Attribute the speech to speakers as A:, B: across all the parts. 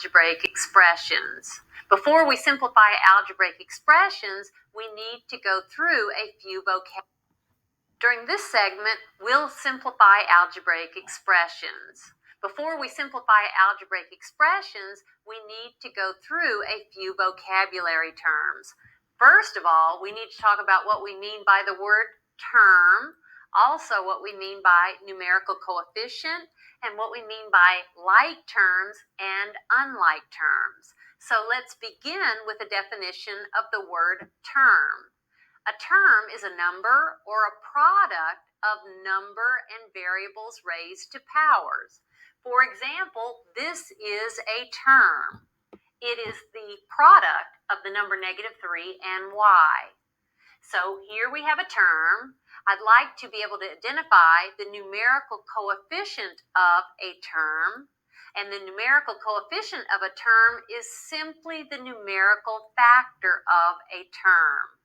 A: algebraic expressions. Before we simplify algebraic expressions, we need to go through a few vocabulary. During this segment, we'll simplify algebraic expressions. Before we simplify algebraic expressions, we need to go through a few vocabulary terms. First of all, we need to talk about what we mean by the word term, also what we mean by numerical coefficient, and what we mean by like terms and unlike terms. So let's begin with a definition of the word term. A term is a number or a product of number and variables raised to powers. For example, this is a term. It is the product of the number -3 and y. So here we have a term. I'd like to be able to identify the numerical coefficient of a term. And the numerical coefficient of a term is simply the numerical factor of a term.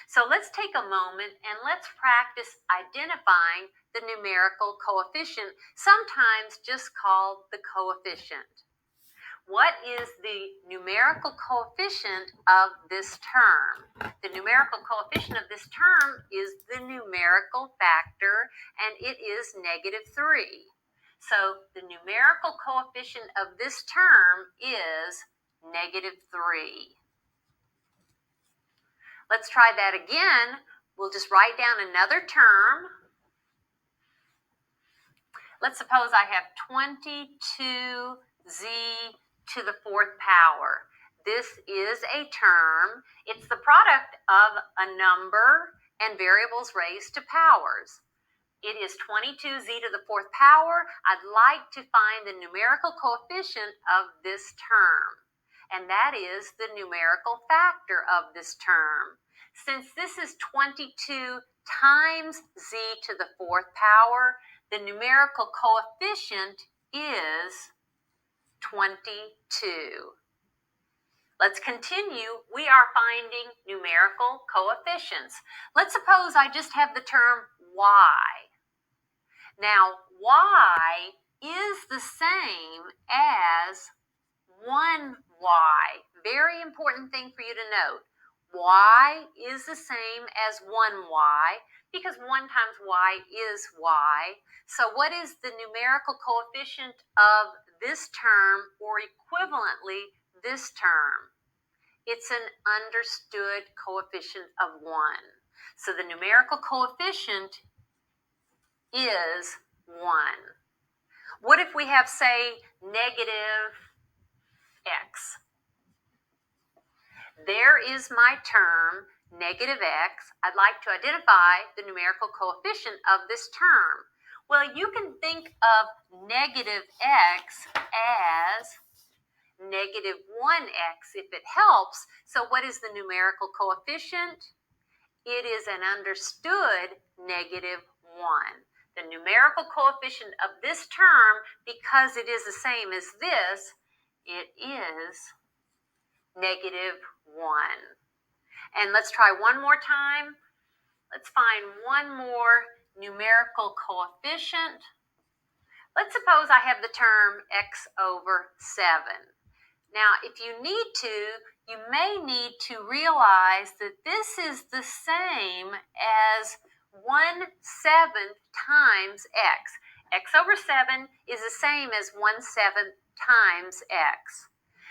A: So let's take a moment and let's practice identifying the numerical coefficient, sometimes just called the coefficient. What is the numerical coefficient of this term? The numerical coefficient of this term is the numerical factor, and it is -3. So the numerical coefficient of this term is -3. Let's try that again. We'll just write down another term. Let's suppose I have 22z to the 4th power. This is a term. It's the product of a number and variables raised to powers. It is 22z to the 4th power. I'd like to find the numerical coefficient of this term, and that is the numerical factor of this term. Since this is 22 times z to the 4th power, the numerical coefficient is 22. Let's continue. We are finding numerical coefficients. Let's suppose I just have the term y. Now, y is the same as 1y. Very important thing for you to note. Y is the same as 1y because 1 times y is y. So what is the numerical coefficient of this term, or equivalently this term? It's an understood coefficient of 1. So the numerical coefficient is 1. What if we have, say, -x? There is my term, -x. I'd like to identify the numerical coefficient of this term. Well, you can think of -x as -1x if it helps. So what is the numerical coefficient? It is an understood -1. The numerical coefficient of this term, because it is the same as this, it is -1. And let's try one more time. Let's find one more numerical coefficient. Let's suppose I have the term x over 7. Now, if you need to, you may need to realize that this is the same as 1/7 times x. X over 7 is the same as 1/7 times x.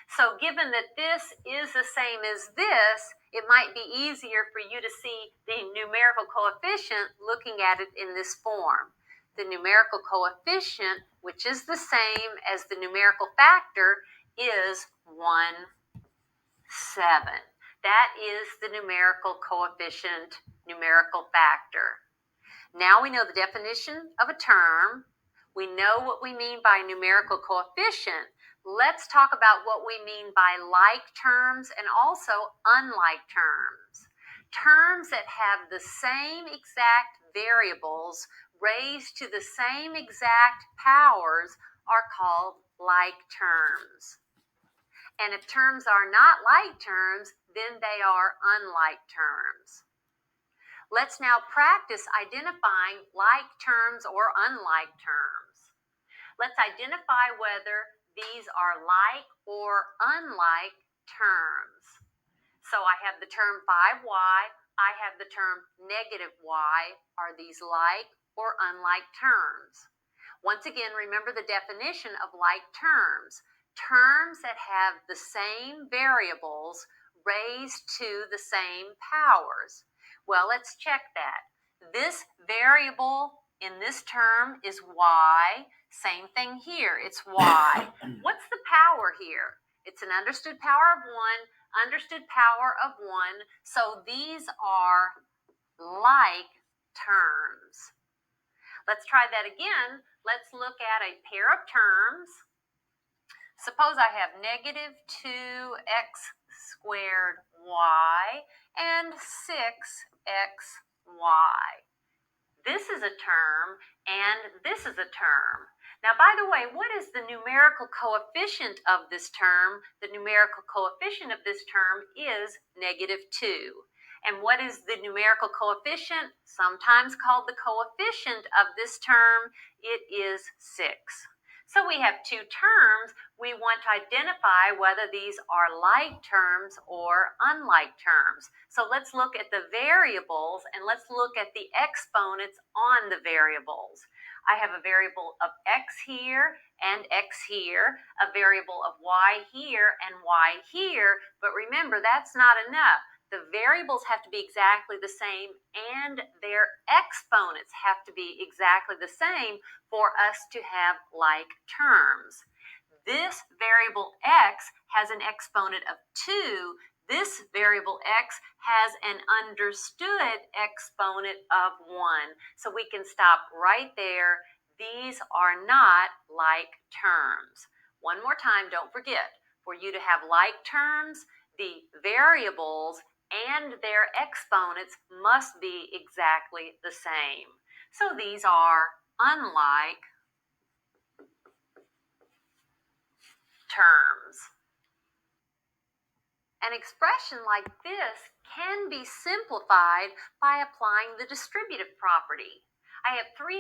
A: So given that this is the same as this, it might be easier for you to see the numerical coefficient looking at it in this form. The numerical coefficient, which is the same as the numerical factor, is 1/7. That is the numerical coefficient, numerical factor. Now we know the definition of a term. We know what we mean by numerical coefficient. Let's talk about what we mean by like terms and also unlike terms. Terms that have the same exact variables raised to the same exact powers are called like terms. And if terms are not like terms, then they are unlike terms. Let's now practice identifying like terms or unlike terms. Let's identify whether these are like or unlike terms. So I have the term 5y, I have the term negative y. Are these like or unlike terms? Once again, remember the definition of like terms. Terms that have the same variables raised to the same powers. Well, let's check that. This variable in this term is y. Same thing here, it's y. What's the power here? It's an understood power of 1, understood power of 1. So these are like terms. Let's try that again. Let's look at a pair of terms. Suppose I have negative 2x squared y and 6xy. This is a term and this is a term. Now, by the way, what is the numerical coefficient of this term? The numerical coefficient of this term is negative 2. And what is the numerical coefficient? Sometimes called the coefficient of this term, it is 6. So we have two terms. We want to identify whether these are like terms or unlike terms. So let's look at the variables and let's look at the exponents on the variables. I have a variable of x here and x here, a variable of y here and y here, but remember that's not enough. The variables have to be exactly the same and their exponents have to be exactly the same for us to have like terms. This variable x has an exponent of 2. This variable x has an understood exponent of 1. So we can stop right there. These are not like terms. One more time, don't forget, for you to have like terms, the variables and their exponents must be exactly the same. So these are unlike terms. An expression like this can be simplified by applying the distributive property. I have three